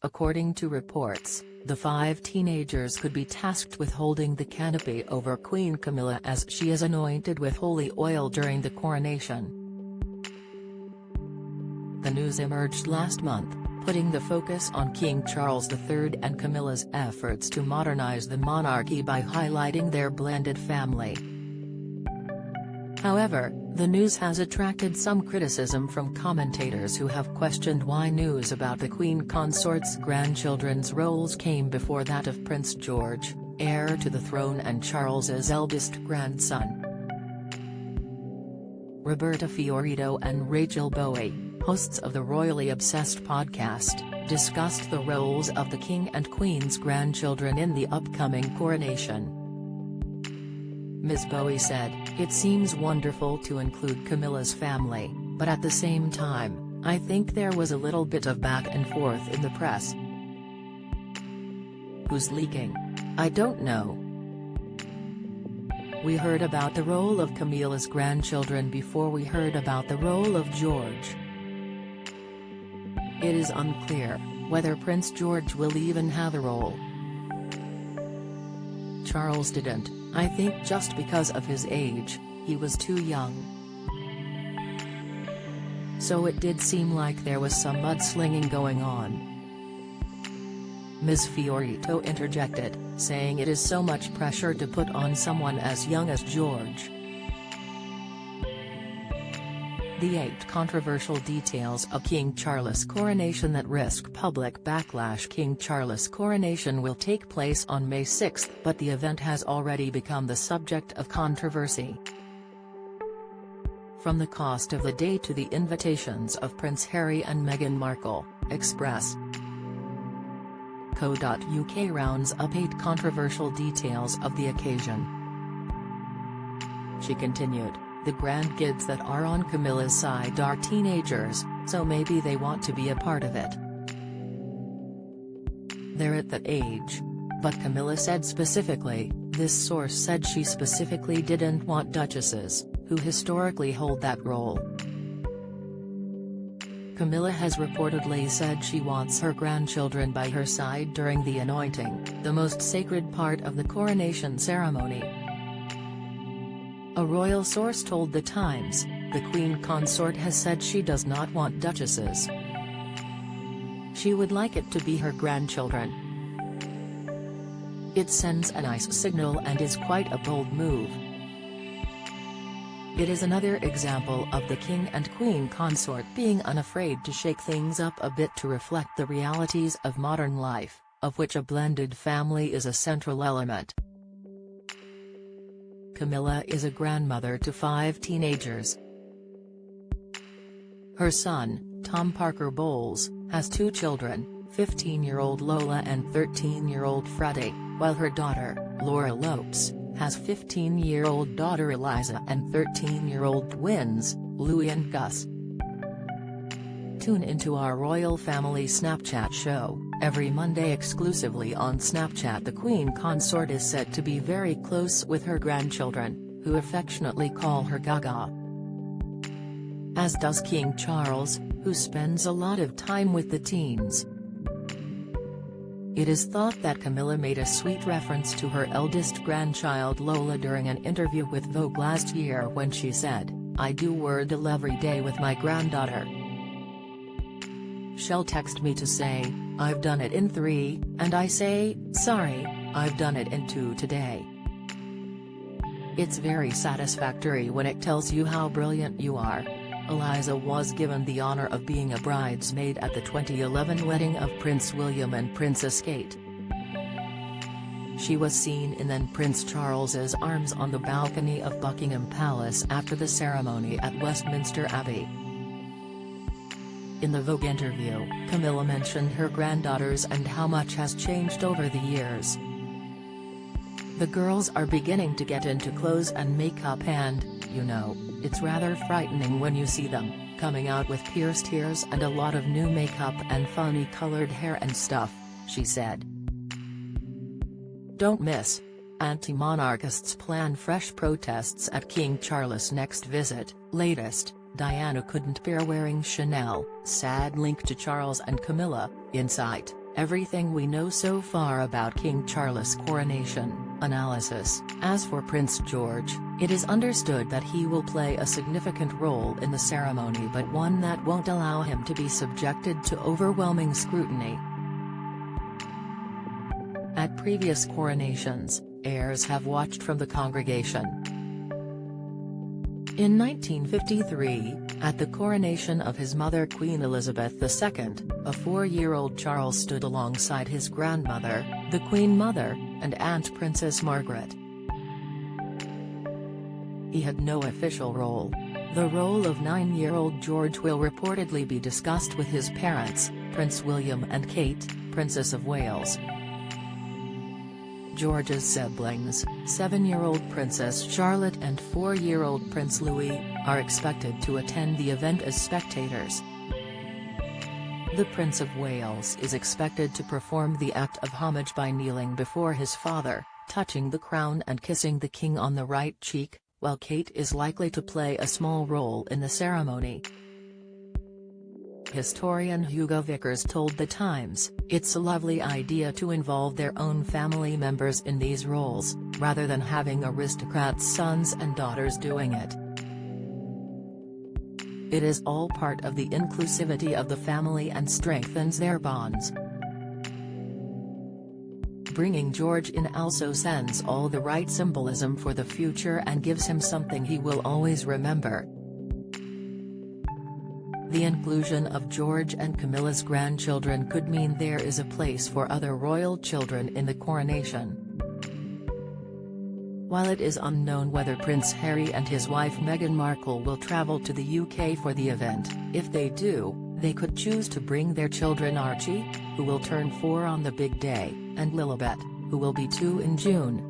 According to reports, the 5 teenagers could be tasked with holding the canopy over Queen Camilla as she is anointed with holy oil during the coronation. The news emerged last month, putting the focus on King Charles III and Camilla's efforts to modernize the monarchy by highlighting their blended family. However, the news has attracted some criticism from commentators who have questioned why news about the Queen Consort's grandchildren's roles came before that of Prince George, heir to the throne and Charles's eldest grandson. Roberta Fiorito and Rachel Bowie, hosts of the Royally Obsessed podcast, discussed the roles of the King and Queen's grandchildren in the upcoming coronation. Ms. Bowie said, "It seems wonderful to include Camilla's family, but at the same time, I think there was a little bit of back and forth in the press." Who's leaking? I don't know. We heard about the role of Camilla's grandchildren before we heard about the role of George. It is unclear whether Prince George will even have a role. Charles didn't, I think, just because of his age. He was too young. So it did seem like there was some mudslinging going on. Ms. Fiorito interjected, saying it is so much pressure to put on someone as young as George. The 8 controversial details of King Charles' coronation that risk public backlash. King Charles' coronation will take place on May 6, but the event has already become the subject of controversy. From the cost of the day to the invitations of Prince Harry and Meghan Markle, Express.co.uk rounds up 8 controversial details of the occasion. She continued, "The grandkids that are on Camilla's side are teenagers, so maybe they want to be a part of it. They're at that age." But Camilla said specifically, this source said she specifically didn't want duchesses, who historically hold that role. Camilla has reportedly said she wants her grandchildren by her side during the anointing, the most sacred part of the coronation ceremony. A royal source told The Times, the Queen Consort has said she does not want duchesses. She would like it to be her grandchildren. It sends a nice signal and is quite a bold move. It is another example of the King and Queen Consort being unafraid to shake things up a bit to reflect the realities of modern life, of which a blended family is a central element. Camilla is a grandmother to 5 teenagers. Her son, Tom Parker Bowles, has 2 children, 15-year-old Lola and 13-year-old Freddie, while her daughter, Laura Lopes, has 15-year-old daughter Eliza and 13-year-old twins, Louie and Gus. Tune into our royal family Snapchat show, every Monday exclusively on Snapchat. The Queen Consort is said to be very close with her grandchildren, who affectionately call her Gaga. As does King Charles, who spends a lot of time with the teens. It is thought that Camilla made a sweet reference to her eldest grandchild Lola during an interview with Vogue last year when she said, "I do wordle every day with my granddaughter. She'll text me to say, 'I've done it in 3, and I say, 'Sorry, I've done it in 2 today.' It's very satisfactory when it tells you how brilliant you are." Eliza was given the honor of being a bridesmaid at the 2011 wedding of Prince William and Princess Kate. She was seen in then Prince Charles's arms on the balcony of Buckingham Palace after the ceremony at Westminster Abbey. In the Vogue interview, Camilla mentioned her granddaughters and how much has changed over the years. "The girls are beginning to get into clothes and makeup and, you know, it's rather frightening when you see them, coming out with pierced ears and a lot of new makeup and funny colored hair and stuff," she said. Don't miss. Anti-monarchists plan fresh protests at King Charles' next visit. Latest, Diana couldn't bear wearing Chanel, sad link to Charles and Camilla, Insight, Everything we know so far about King Charles' coronation. Analysis. As for Prince George, it is understood that he will play a significant role in the ceremony, but one that won't allow him to be subjected to overwhelming scrutiny. At previous coronations, heirs have watched from the congregation. In 1953, at the coronation of his mother Queen Elizabeth II, a 4-year-old Charles stood alongside his grandmother, the Queen Mother, and Aunt Princess Margaret. He had no official role. The role of 9-year-old George will reportedly be discussed with his parents, Prince William and Kate, Princess of Wales. George's siblings, 7-year-old Princess Charlotte and 4-year-old Prince Louis, are expected to attend the event as spectators. The Prince of Wales is expected to perform the act of homage by kneeling before his father, touching the crown and kissing the king on the right cheek, while Kate is likely to play a small role in the ceremony. Historian Hugo Vickers told The Times, "It's a lovely idea to involve their own family members in these roles, rather than having aristocrats' sons and daughters doing it. It is all part of the inclusivity of the family and strengthens their bonds." Bringing George in also sends all the right symbolism for the future and gives him something he will always remember. The inclusion of George and Camilla's grandchildren could mean there is a place for other royal children in the coronation. While it is unknown whether Prince Harry and his wife Meghan Markle will travel to the UK for the event, if they do, they could choose to bring their children Archie, who will turn 4 on the big day, and Lilibet, who will be 2 in June.